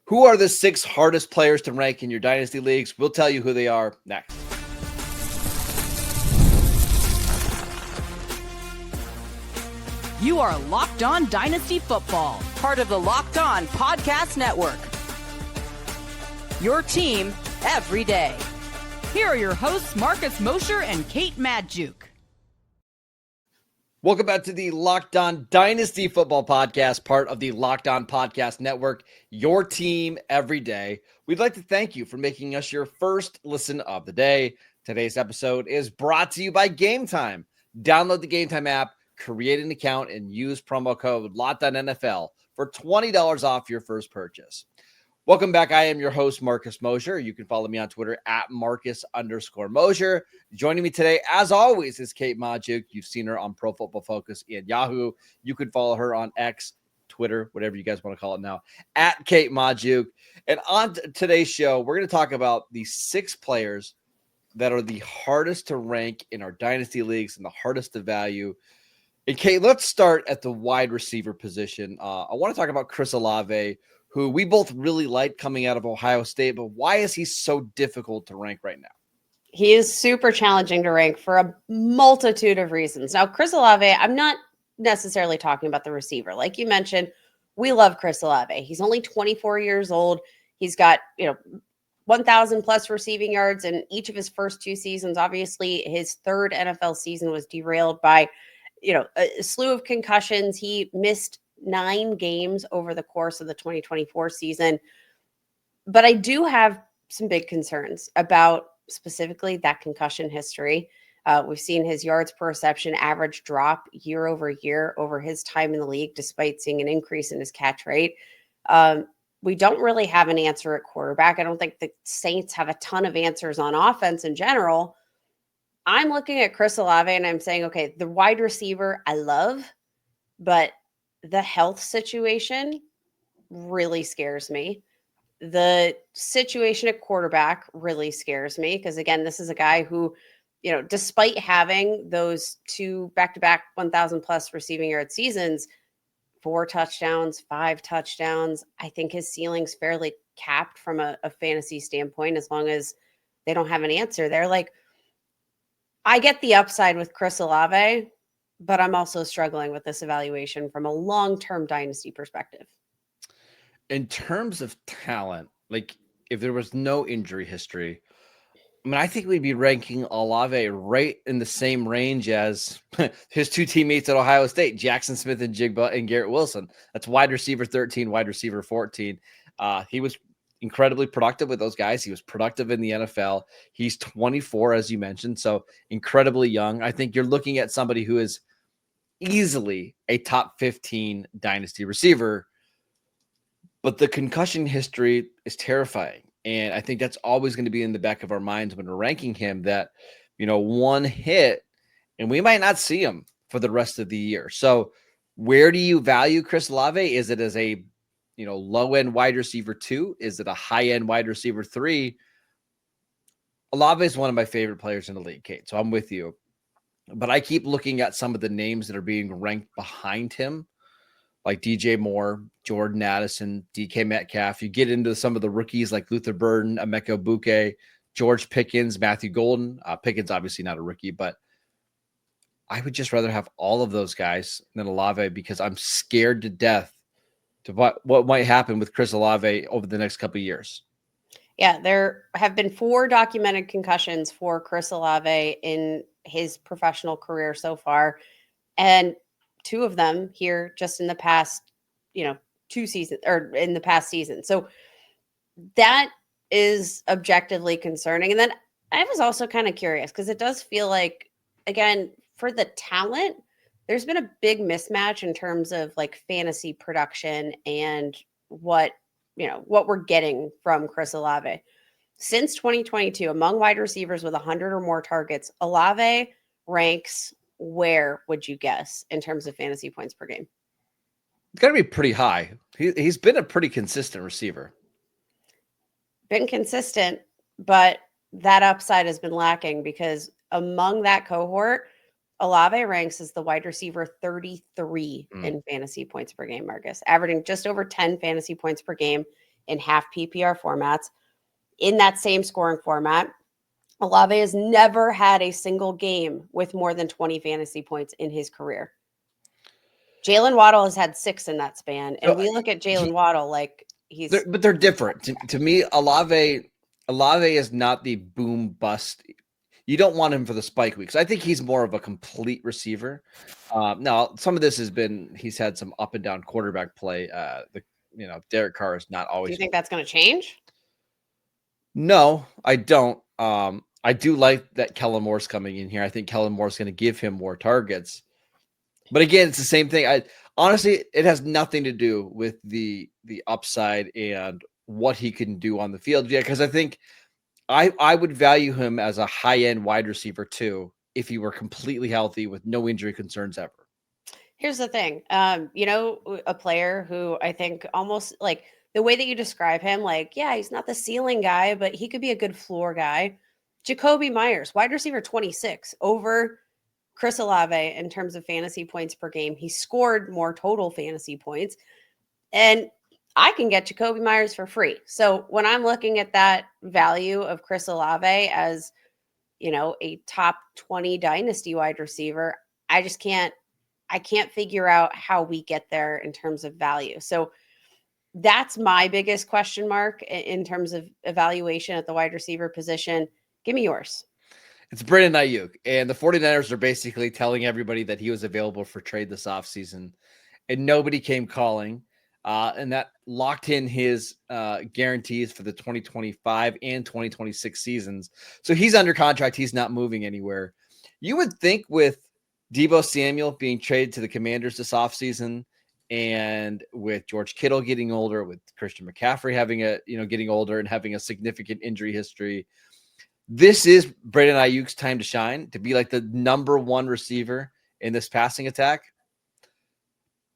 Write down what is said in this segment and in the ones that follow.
Who are the 6 hardest players to rank in your Dynasty leagues? We'll tell you who they are next. You are Locked On Dynasty Football, part of the Locked On Podcast Network. Your team every day. Here are your hosts, Marcus Mosher and Kate Magdziuk. Welcome back to the Locked On Dynasty Football Podcast, part of the Locked On Podcast Network, your team every day. We'd like to thank you for making us your first listen of the day. Today's episode is brought to you by Game Time. Download the Game Time app, create an account, and use promo code LOCKEDONNFL for $20 off your first purchase. Welcome back. I am your host, Marcus Mosher. You can follow me on Twitter at Marcus_Mosher. Joining me today, as always, is Kate Magdziuk. You've seen her on Pro Football Focus and Yahoo. You can follow her on X, Twitter, whatever you guys want to call it now, at Kate Magdziuk. And on today's show, we're going to talk about the 6 players that are the hardest to rank in our Dynasty leagues and the hardest to value. And Kate, let's start at the wide receiver position. I want to talk about Chris Olave, who we both really liked coming out of Ohio State, but why is he so difficult to rank right now? He is super challenging to rank for a multitude of reasons. Now, Chris Olave, I'm not necessarily talking about the receiver. Like you mentioned, we love Chris Olave. He's only 24 years old. He's got, 1,000 plus receiving yards in each of his first 2 seasons. Obviously, his third NFL season was derailed by, a slew of concussions. He missed 9 games over the course of the 2024 season. But I do have some big concerns about specifically that concussion history. We've seen his yards per reception average drop year over year over his time in the league, despite seeing an increase in his catch rate. We don't really have an answer at quarterback. I don't think the Saints have a ton of answers on offense in general. I'm looking at Chris Olave and I'm saying, okay, the wide receiver I love, but the health situation really scares me. The situation at quarterback really scares me because, again, this is a guy who, despite having those 2 back-to-back 1,000 plus receiving yard seasons, 4 touchdowns, 5 touchdowns, I think his ceiling's fairly capped from a fantasy standpoint as long as they don't have an answer there. Like, I get the upside with Chris Olave, but I'm also struggling with this evaluation from a long-term dynasty perspective. In terms of talent, like if there was no injury history, I think we'd be ranking Olave right in the same range as his 2 teammates at Ohio State, Jackson Smith and Jigba and Garrett Wilson. That's wide receiver 13, wide receiver 14. He was incredibly productive with those guys. He was productive in the NFL. He's 24, as you mentioned, so incredibly young. I think you're looking at somebody who is easily a top 15 dynasty receiver, but the concussion history is terrifying. And I think that's always going to be in the back of our minds when we're ranking him, that, one hit and we might not see him for the rest of the year. So where do you value Chris Olave? Is it as a, low-end wide receiver 2? Is it a high-end wide receiver 3? Olave is one of my favorite players in the league, Kate. So I'm with you. But I keep looking at some of the names that are being ranked behind him, like DJ Moore, Jordan Addison, DK Metcalf. You get into some of the rookies like Luther Burden, Emeka Buke, George Pickens, Matthew Golden. Pickens, obviously not a rookie, but I would just rather have all of those guys than Olave because I'm scared to death to what might happen with Chris Olave over the next couple of years. Yeah, there have been 4 documented concussions for Chris Olave in his professional career so far. And 2 of them here just in the past, 2 seasons or in the past season. So that is objectively concerning. And then I was also kind of curious because it does feel like, again, for the talent, there's been a big mismatch in terms of like fantasy production and what we're getting from Chris Olave. Since 2022, among wide receivers with 100 or more targets, Olave ranks where, would you guess, in terms of fantasy points per game? It's got to be pretty high. He's been a pretty consistent receiver. Been consistent, but that upside has been lacking because among that cohort, Olave ranks as the wide receiver 33 in fantasy points per game, Marcus, averaging just over 10 fantasy points per game in half PPR formats. In that same scoring format, Olave has never had a single game with more than 20 fantasy points in his career. Jalen Waddle has had 6 in that span. And we look at Jalen Waddle like but they're different. To me, Olave is not the boom bust. You don't want him for the spike weeks. I think he's more of a complete receiver. Now, some of this he's had some up and down quarterback play. Derek Carr is not always. Do you think that's going to change? No, I don't. I do like that Kellen Moore's coming in here. I think Kellen Moore's going to give him more targets. But again, it's the same thing. Honestly, it has nothing to do with the upside and what he can do on the field. Yeah, because I think I would value him as a high-end wide receiver too if he were completely healthy with no injury concerns ever. Here's the thing. A player who I think almost like the way that you describe him, like, yeah, he's not the ceiling guy, but he could be a good floor guy. Jakobi Meyers, wide receiver 26, over Chris Olave in terms of fantasy points per game. He scored more total fantasy points. And I can get Jakobi Meyers for free. So when I'm looking at that value of Chris Olave as, a top 20 dynasty wide receiver, I can't figure out how we get there in terms of value. So that's my biggest question mark in terms of evaluation at the wide receiver position. Give me yours. It's Brandon Aiyuk, and the 49ers are basically telling everybody that he was available for trade this offseason, and nobody came calling, and that locked in his guarantees for the 2025 and 2026 seasons. So he's under contract. He's not moving anywhere. You would think with Deebo Samuel being traded to the Commanders this offseason, and with George Kittle getting older, with Christian McCaffrey getting older and having a significant injury history, this is Brandon Ayuk's time to shine, to be like the number one receiver in this passing attack.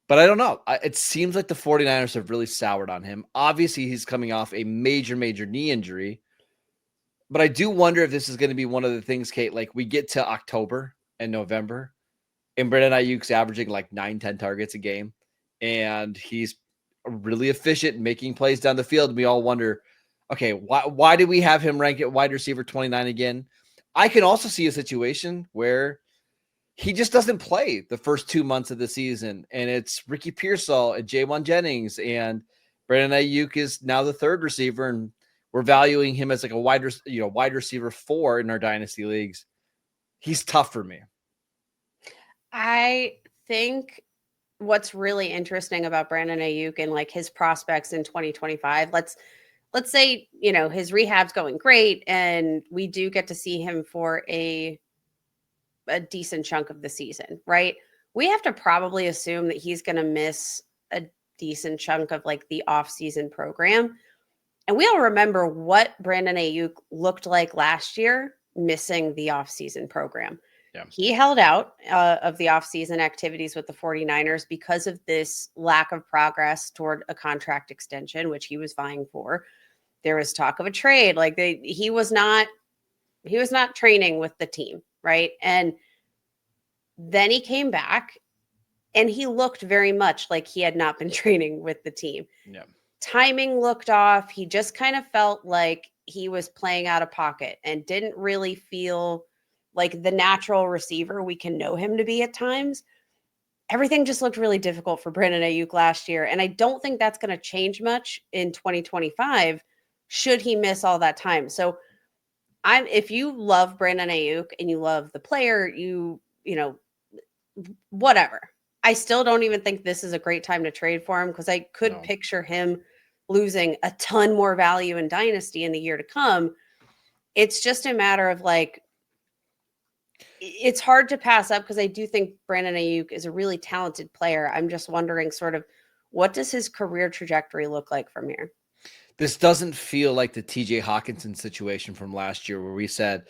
But I don't know. It seems like the 49ers have really soured on him. Obviously, he's coming off a major, major knee injury. But I do wonder if this is going to be one of the things, Kate, like we get to October and November, and Brandon Ayuk's averaging like 9-10 targets a game, and he's really efficient making plays down the field. And we all wonder, okay, why do we have him rank at wide receiver 29 again? I can also see a situation where he just doesn't play the first 2 months of the season, and it's Ricky Pearsall and Jaywan Jennings, and Brandon Aiyuk is now the third receiver, and we're valuing him as like a wide receiver 4 in our dynasty leagues. He's tough for me. I think what's really interesting about Brandon Aiyuk and like his prospects in 2025, let's say, his rehab's going great and we do get to see him for a decent chunk of the season, right? We have to probably assume that he's going to miss a decent chunk of like the off-season program. And we all remember what Brandon Aiyuk looked like last year, missing the off-season program. Yeah. He held out of the off-season activities with the 49ers because of this lack of progress toward a contract extension, which he was vying for. There was talk of a trade. Like he was not training with the team, right? And then he came back and he looked very much like he had not been training with the team. Yeah. Timing looked off. He just kind of felt like he was playing out of pocket and didn't really feel like the natural receiver we can know him to be at times. Everything just looked really difficult for Brandon Aiyuk last year. And I don't think that's going to change much in 2025 should he miss all that time. So if you love Brandon Aiyuk and you love the player, whatever. I still don't even think this is a great time to trade for him because I could picture him losing a ton more value in Dynasty in the year to come. It's just a matter of like, it's hard to pass up because I do think Brandon Aiyuk is a really talented player. I'm just wondering sort of what does his career trajectory look like from here? This doesn't feel like the TJ Hawkinson situation from last year where we said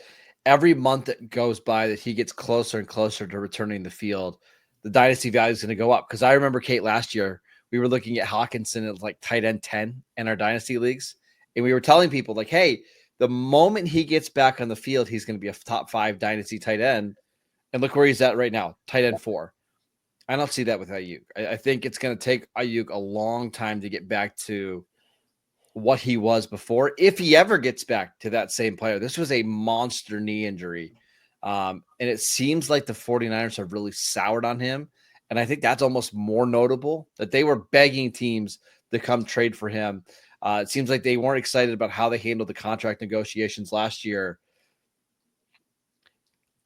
every month that goes by that he gets closer and closer to returning the field, the dynasty value is going to go up. Because I remember, Kate, last year, we were looking at Hawkinson at like tight end 10 in our dynasty leagues. And we were telling people like, hey, the moment he gets back on the field, he's going to be a top 5 dynasty tight end. And look where he's at right now, tight end 4. I don't see that with Aiyuk. I think it's going to take Aiyuk a long time to get back to what he was before, if he ever gets back to that same player. This was a monster knee injury. And it seems like the 49ers have really soured on him. And I think that's almost more notable, that they were begging teams to come trade for him. It seems like they weren't excited about how they handled the contract negotiations last year.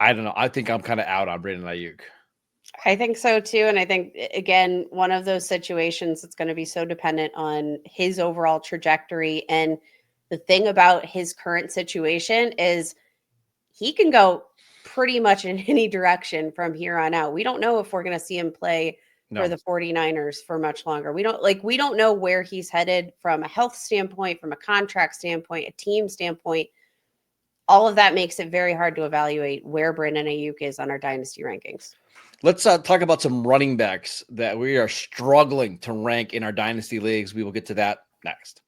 I don't know. I think I'm kind of out on Brandon Aiyuk. I think so too. And I think, again, one of those situations that's going to be so dependent on his overall trajectory. And the thing about his current situation is he can go pretty much in any direction from here on out. We don't know if we're going to see him play for the 49ers for much longer. We don't know where he's headed from a health standpoint, from a contract standpoint, a team standpoint. All of that makes it very hard to evaluate where Brandon Aiyuk is on our dynasty rankings. Let's talk about some running backs that we are struggling to rank in our dynasty leagues. We will get to that next.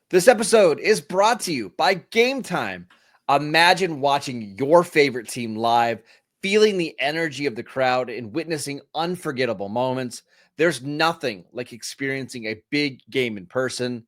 This episode is brought to you by Game Time. Imagine watching your favorite team live, feeling the energy of the crowd, and witnessing unforgettable moments. There's nothing like experiencing a big game in person,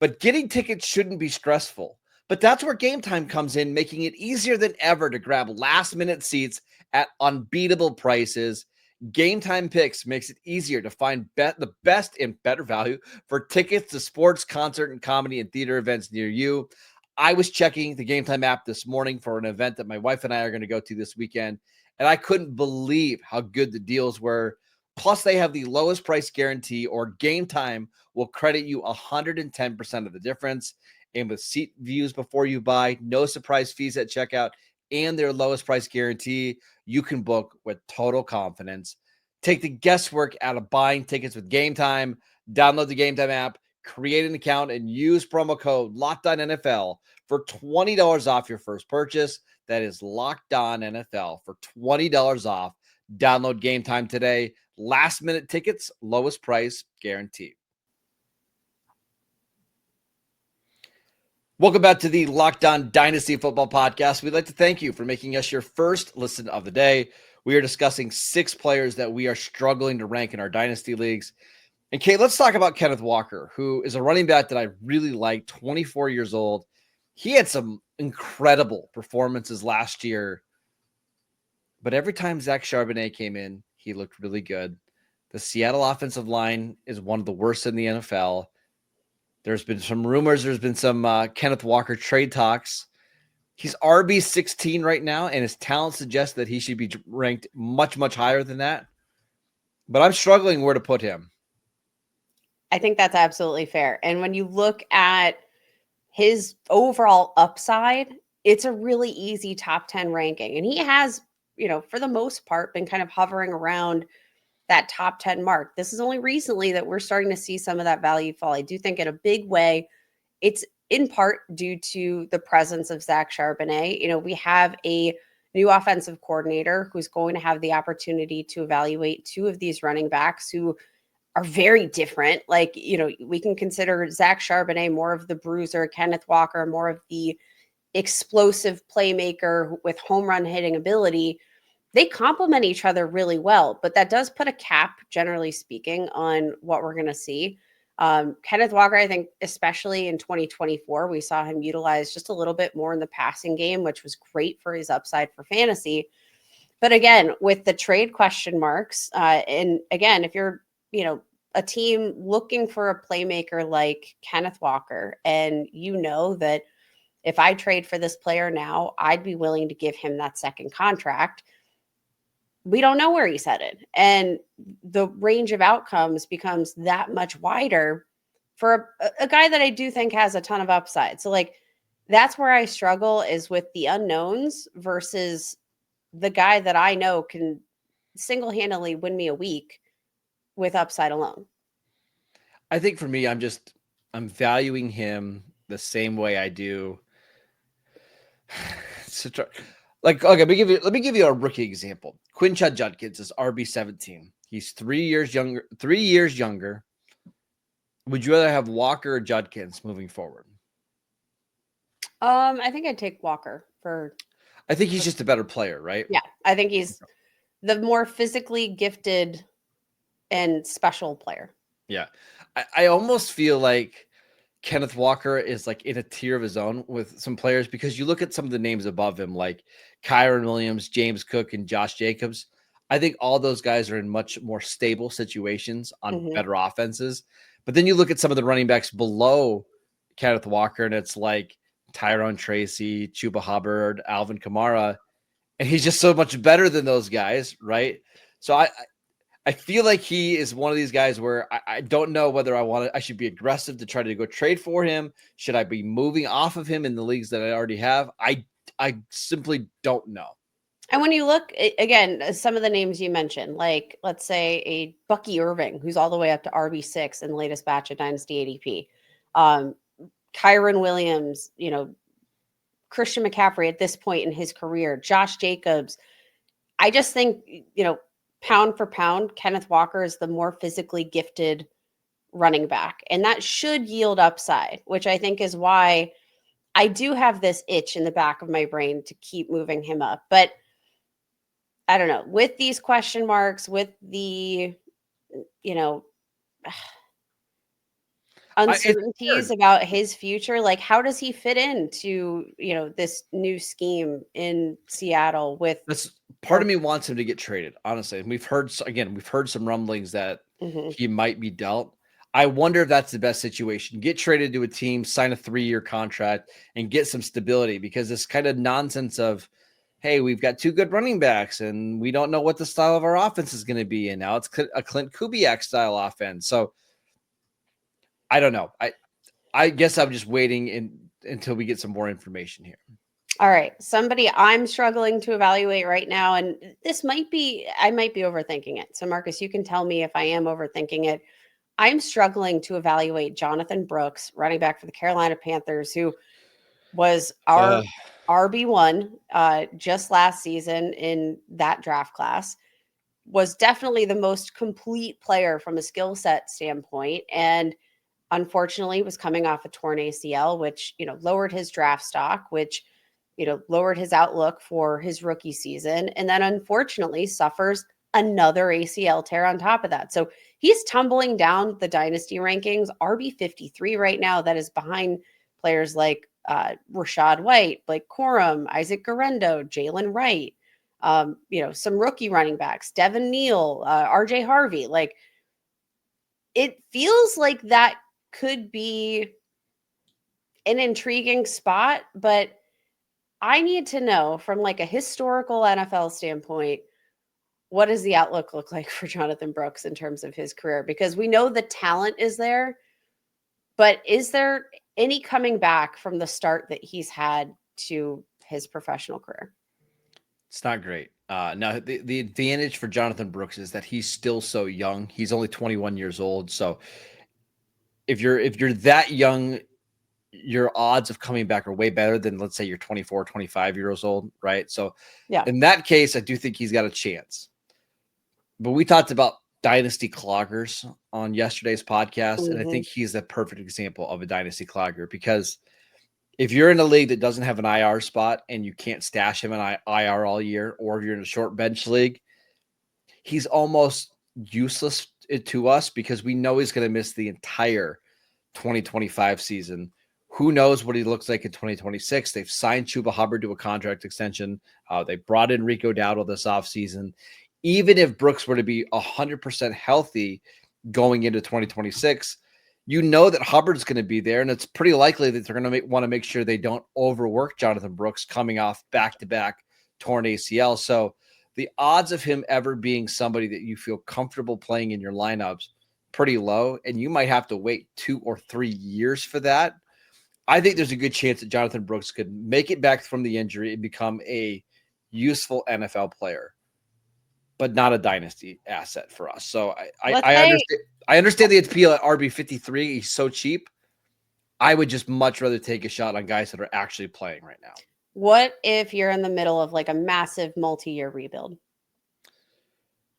but getting tickets shouldn't be stressful. But that's where Game Time comes in, making it easier than ever to grab last-minute seats at unbeatable prices. Game Time Picks makes it easier to find the best and better value for tickets to sports, concert, and comedy and theater events near you. I was checking the Game Time app this morning for an event that my wife and I are going to go to this weekend, and I couldn't believe how good the deals were. Plus, they have the lowest price guarantee, or Game Time will credit you 110% of the difference. And with seat views before you buy, no surprise fees at checkout, and their lowest price guarantee, you can book with total confidence. Take the guesswork out of buying tickets with Game Time. Download the Game Time app, create an account, and use promo code LOCKEDONNFL for $20 off your first purchase. That is LOCKEDONNFL for $20 off. Download Game Time today. Last minute tickets, lowest price guaranteed. Welcome back to the Locked On Dynasty Football Podcast. We'd like to thank you for making us your first listen of the day. We are discussing 6 players that we are struggling to rank in our Dynasty leagues. And Kate, let's talk about Kenneth Walker, who is a running back that I really like, 24 years old. He had some incredible performances last year, but every time Zach Charbonnet came in, he looked really good. The Seattle offensive line is one of the worst in the NFL. There's been some rumors. There's been some Kenneth Walker trade talks. He's RB16 right now, and his talent suggests that he should be ranked much, much higher than that. But I'm struggling where to put him. I think that's absolutely fair. And when you look at his overall upside, it's a really easy top 10 ranking. And he has, for the most part, been kind of hovering around that top 10 mark. This is only recently that we're starting to see some of that value fall. I do think in a big way, it's in part due to the presence of Zach Charbonnet. We have a new offensive coordinator who's going to have the opportunity to evaluate 2 of these running backs who are very different. We can consider Zach Charbonnet more of the bruiser, Kenneth Walker more of the explosive playmaker with home run hitting ability. They complement each other really well, but that does put a cap, generally speaking, on what we're going to see. Kenneth Walker, I think, especially in 2024, we saw him utilized just a little bit more in the passing game, which was great for his upside for fantasy. But again, with the trade question marks, and again, if you're, a team looking for a playmaker like Kenneth Walker, and that if I trade for this player now, I'd be willing to give him that second contract. We don't know where he's headed. And the range of outcomes becomes that much wider for a guy that I do think has a ton of upside. So that's where I struggle, is with the unknowns versus the guy that I know can single-handedly win me a week with upside alone. I think for me, I'm valuing him the same way I do. Okay, let me give you a rookie example. Quinshad Judkins is RB17. He's 3 years younger. Would you rather have Walker or Judkins moving forward? I think I'd take Walker I think he's just a better player, right? Yeah, I think he's the more physically gifted and special player. Yeah. I almost feel like Kenneth Walker is like in a tier of his own with some players, because you look at some of the names above him, like Kyron Williams, James Cook, and Josh Jacobs. I think all those guys are in much more stable situations on Mhm. better offenses. But then you look at some of the running backs below Kenneth Walker, and it's like Tyrone Tracy, Chuba Hubbard, Alvin Kamara, and he's just so much better than those guys, right? So I feel like he is one of these guys where I don't know whether I should be aggressive to try to go trade for him. Should I be moving off of him in the leagues that I already have? I simply don't know. And when you look again, some of the names you mentioned, like let's say a Bucky Irving, who's all the way up to RB6 in the latest batch of Dynasty ADP, Kyron Williams, Christian McCaffrey at this point in his career, Josh Jacobs. I just think, pound for pound, Kenneth Walker is the more physically gifted running back. And that should yield upside, which I think is why I do have this itch in the back of my brain to keep moving him up. But I don't know, with these question marks, with the, uncertainties about his future, like how does he fit into, this new scheme in Seattle with That's part of me wants him to get traded, honestly. And we've heard some rumblings that he might be dealt. I wonder if that's the best situation. Get traded to a team, sign a 3-year contract, and get some stability, because this kind of nonsense of, hey, we've got 2 good running backs and we don't know what the style of our offense is going to be. And now it's a Clint Kubiak style offense. So I don't know. I guess I'm just waiting until we get some more information here. All right. Somebody I'm struggling to evaluate right now, and I might be overthinking it. So Marcus, you can tell me if I am overthinking it. I'm struggling to evaluate Jonathan Brooks, running back for the Carolina Panthers, who was our RB1 just last season in that draft class, was definitely the most complete player from a skill set standpoint. And unfortunately was coming off a torn ACL, which, lowered his draft stock, which, lowered his outlook for his rookie season. And then unfortunately suffers another ACL tear on top of that. So he's tumbling down the dynasty rankings, RB53 right now. That is behind players like Rashad White, Blake Corum, Isaac Guerrero, Jalen Wright, some rookie running backs, Devin Neal, RJ Harvey. Like, it feels like that could be an intriguing spot, but I need to know from like a historical NFL standpoint, what does the outlook look like for Jonathan Brooks in terms of his career? Because we know the talent is there, but is there any coming back from the start that he's had to his professional career? It's not great. Now, the advantage for Jonathan Brooks is that he's still so young. He's only 21 years old. So if you're that young, your odds of coming back are way better than, let's say, you're 24, 25 years old, right? So yeah, in that case, I do think he's got a chance. But we talked about dynasty cloggers on yesterday's podcast, and I think he's a perfect example of a dynasty clogger, because if you're in a league that doesn't have an IR spot and you can't stash him in IR all year, or if you're in a short bench league, he's almost useless to us, because we know he's going to miss the entire 2025 season. Who knows what he looks like in 2026? They've signed Chuba Hubbard to a contract extension. They brought in Rico Dowdle this offseason. Even if Brooks were to be 100% healthy going into 2026, you know that Hubbard's going to be there, and it's pretty likely that they're going to want to make sure they don't overwork Jonathan Brooks coming off back-to-back torn ACL. So the odds of him ever being somebody that you feel comfortable playing in your lineups pretty low, and you might have to wait 2 or 3 years for that. I think there's a good chance that Jonathan Brooks could make it back from the injury and become a useful NFL player, but not a dynasty asset for us. So I understand the appeal at RB53. He's so cheap. I would just much rather take a shot on guys that are actually playing right now. What if you're in the middle of like a massive multi-year rebuild?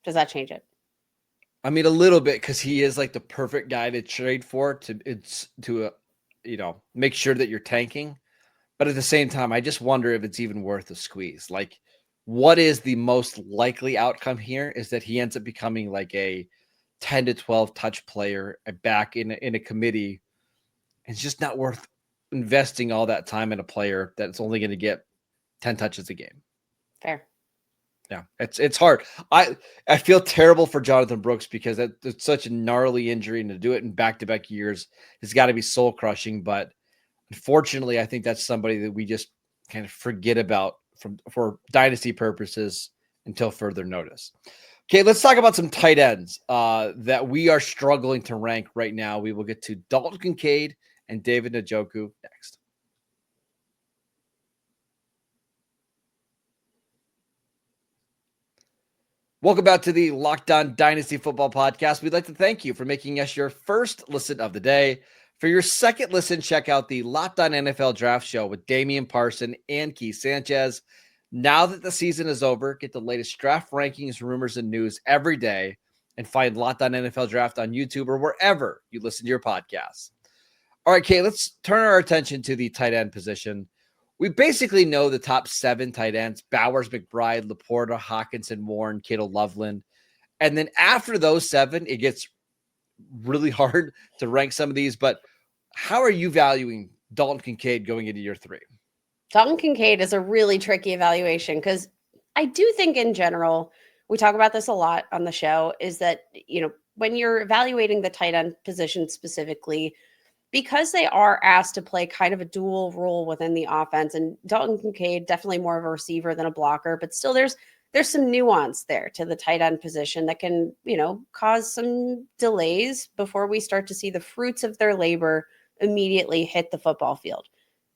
Does that change it? I mean, a little bit, because he is like the perfect guy to trade for to make sure that you're tanking. But at the same time, I just wonder if it's even worth a squeeze. Like, what is the most likely outcome here is that he ends up becoming like a 10 to 12 touch player back in a committee. It's just not worth investing all that time in a player that's only going to get 10 touches a game. Fair. Yeah, it's hard. I feel terrible for Jonathan Brooks because it's such a gnarly injury, and to do it in back-to-back years has got to be soul-crushing. But unfortunately, I think that's somebody that we just kind of forget about for dynasty purposes until further notice. Okay, let's talk about some tight ends that we are struggling to rank right now. We will get to Dalton Kincaid and David Njoku next. Welcome back to the Locked On Dynasty Football Podcast. We'd like to thank you for making us your first listen of the day. For your second listen, check out the Locked On NFL Draft Show with Damian Parson and Keith Sanchez. Now that the season is over, get the latest draft rankings, rumors, and news every day, and find Locked On NFL Draft on YouTube or wherever you listen to your podcasts. All right, Kate, let's turn our attention to the tight end position. We basically know the top 7 tight ends: Bowers, McBride, Laporta, Hockenson, Warren, Kittle, Loveland. And then after those 7, it gets really hard to rank some of these. But how are you valuing Dalton Kincaid going into year 3? Dalton Kincaid is a really tricky evaluation because I do think in general, we talk about this a lot on the show, is that, when you're evaluating the tight end position specifically, because they are asked to play kind of a dual role within the offense, and Dalton Kincaid definitely more of a receiver than a blocker, but still there's some nuance there to the tight end position that can, cause some delays before we start to see the fruits of their labor immediately hit the football field.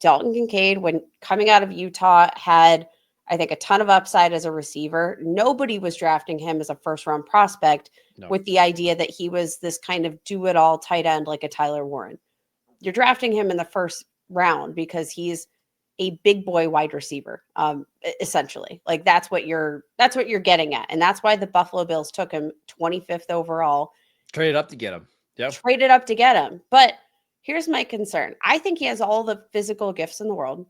Dalton Kincaid, when coming out of Utah, had, I think, a ton of upside as a receiver. Nobody was drafting him as a first-round prospect with the idea that he was this kind of do-it-all tight end like a Tyler Warren. You're drafting him in the first round because he's a big boy wide receiver, essentially. Like that's what you're getting at. And that's why the Buffalo Bills took him 25th overall. Traded up to get him. Yep. Traded up to get him. But here's my concern. I think he has all the physical gifts in the world.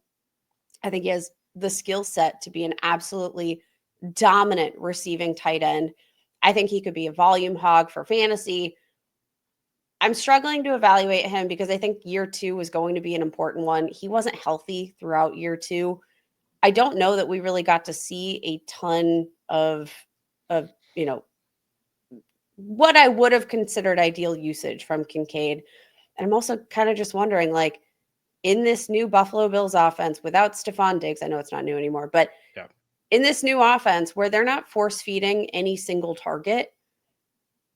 I think he has the skill set to be an absolutely dominant receiving tight end. I think he could be a volume hog for fantasy. I'm struggling to evaluate him because I think year 2 is going to be an important one. He wasn't healthy throughout year 2. I don't know that we really got to see a ton of what I would have considered ideal usage from Kincaid. And I'm also kind of just wondering, like, in this new Buffalo Bills offense without Stephon Diggs, I know it's not new anymore, but in this new offense where they're not force feeding any single target,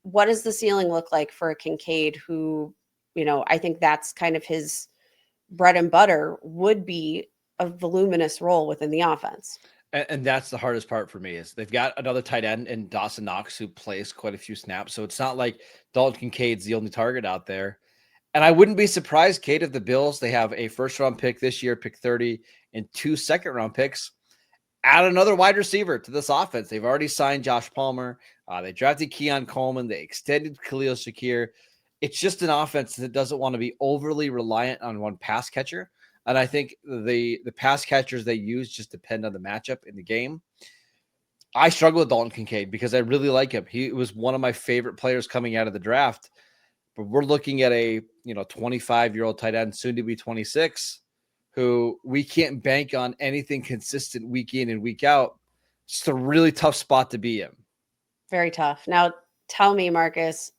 what does the ceiling look like for a Kincaid who, I think that's kind of his bread and butter, would be a voluminous role within the offense. And that's the hardest part for me, is they've got another tight end in Dawson Knox who plays quite a few snaps. So it's not like Dalton Kincaid's the only target out there. And I wouldn't be surprised, Kate, if the Bills, they have a first-round pick this year, pick 30, and 2 second-round picks, add another wide receiver to this offense. They've already signed Josh Palmer. They drafted Keon Coleman. They extended Khalil Shakir. It's just an offense that doesn't want to be overly reliant on one pass catcher. And I think the pass catchers they use just depend on the matchup in the game. I struggle with Dalton Kincaid because I really like him. He was one of my favorite players coming out of the draft. But we're looking at a 25-year-old tight end, soon to be 26, who we can't bank on anything consistent week in and week out. It's a really tough spot to be in. Very tough. Now, tell me, Marcus,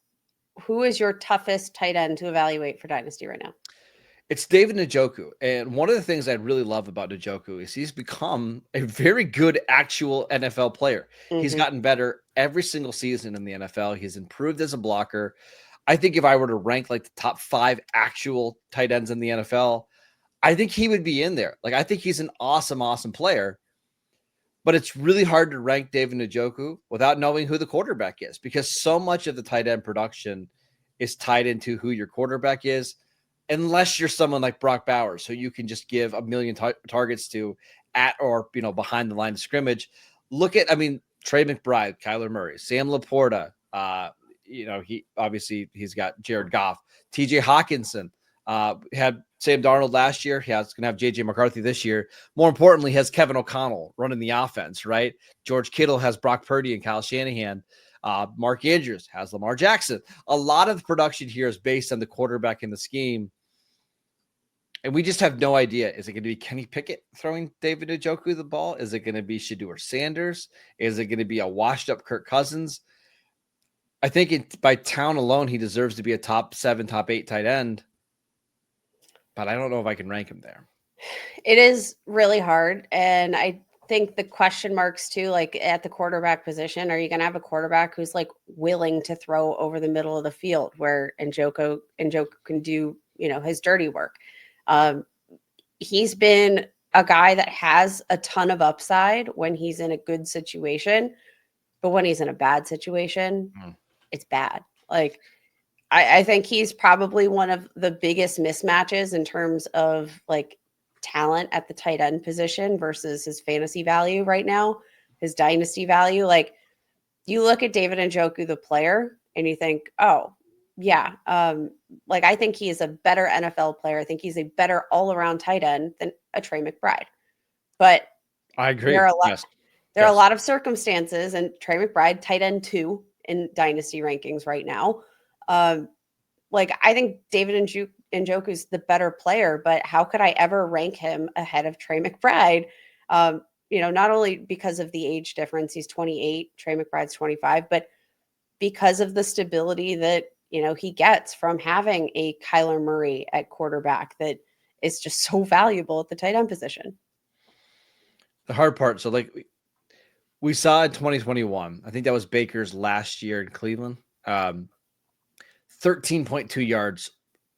who is your toughest tight end to evaluate for Dynasty right now? It's David Njoku. And one of the things I really love about Njoku is he's become a very good actual NFL player. Mm-hmm. He's gotten better every single season in the NFL. He's improved as a blocker. I think if I were to rank like the top 5 actual tight ends in the NFL, I think he would be in there. Like, I think he's an awesome, awesome player. But it's really hard to rank David Njoku without knowing who the quarterback is, because so much of the tight end production is tied into who your quarterback is, unless you're someone like Brock Bowers, who you can just give a million targets to at or behind the line of scrimmage. Look at, Trey McBride, Kyler Murray, Sam Laporta. He's got Jared Goff, TJ Hawkinson. Had Sam Darnold last year. He's going to have JJ McCarthy this year. More importantly, has Kevin O'Connell running the offense, right? George Kittle has Brock Purdy and Kyle Shanahan. Mark Andrews has Lamar Jackson. A lot of the production here is based on the quarterback in the scheme. And we just have no idea. Is it going to be Kenny Pickett throwing David Njoku the ball? Is it going to be Shedeur Sanders? Is it going to be a washed-up Kirk Cousins? I think by talent alone, he deserves to be a top 7, top 8 tight end. But I don't know if I can rank him there. It is really hard. And I think the question marks too, like at the quarterback position, are you going to have a quarterback who's like willing to throw over the middle of the field where Njoku can do, his dirty work? He's been a guy that has a ton of upside when he's in a good situation, but when he's in a bad situation, it's bad. Like, I think he's probably one of the biggest mismatches in terms of like talent at the tight end position versus his fantasy value right now, his dynasty value. Like, you look at David Njoku, the player, and you think, oh, yeah, like I think he is a better NFL player. I think he's a better all-around tight end than a Trey McBride. But I agree. There are Yes. a lot of circumstances, and Trey McBride, tight end 2 in dynasty rankings right now. Like I think David Njoku is the better player, but how could I ever rank him ahead of Trey McBride? Not only because of the age difference, he's 28, Trey McBride's 25, but because of the stability that he gets from having a Kyler Murray at quarterback that is just so valuable at the tight end position. The hard part. So like we saw in 2021, I think that was Baker's last year in Cleveland, 13.2 yards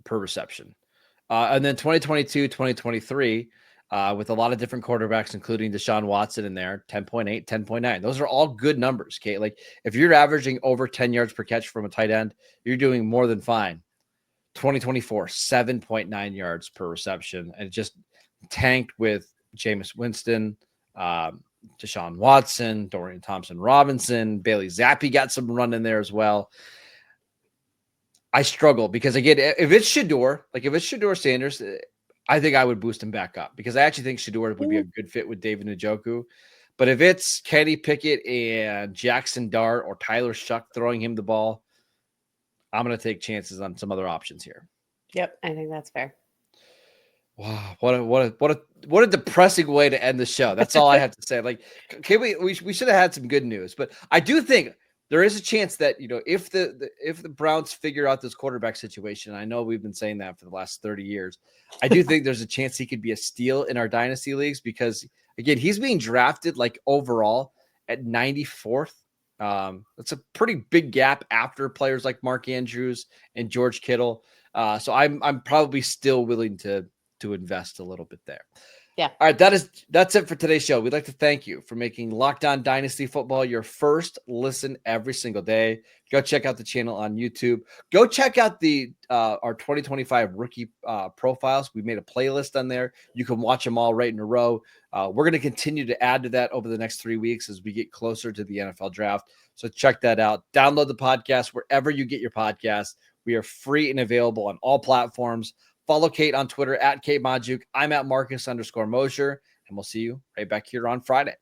per reception. And then 2022, 2023, with a lot of different quarterbacks, including Deshaun Watson in there, 10.8, 10.9. Those are all good numbers, Kate. Like if you're averaging over 10 yards per catch from a tight end, you're doing more than fine. 2024, 7.9 yards per reception. And it just tanked with Jameis Winston, Deshaun Watson, Dorian Thompson-Robinson, Bailey Zappi got some run in there as well. I struggle because again, if it's Shedeur Sanders, I think I would boost him back up because I actually think Shedeur would be a good fit with David Njoku. But if it's Kenny Pickett and Jackson Dart or Tyler Shuck throwing him the ball, I'm going to take chances on some other options here. Yep, I think that's fair. Wow, what a depressing way to end the show. That's all I have to say. Like, okay, we should have had some good news, but I do think there is a chance that if the Browns figure out this quarterback situation, I know we've been saying that for the last 30 years. I do think there's a chance he could be a steal in our dynasty leagues because again, he's being drafted like overall at 94th. That's a pretty big gap after players like Mark Andrews and George Kittle. So I'm probably still willing to invest a little bit there. Yeah. All right. That's it for today's show. We'd like to thank you for making Locked On Dynasty Football your first listen every single day. Go check out the channel on YouTube. Go check out our 2025 rookie profiles. We made a playlist on there. You can watch them all right in a row. We're going to continue to add to that over the next 3 weeks as we get closer to the NFL draft. So check that out. Download the podcast wherever you get your podcasts. We are free and available on all platforms. Follow Kate on Twitter at Kate Magdziuk. I'm at Marcus_Mosher, and we'll see you right back here on Friday.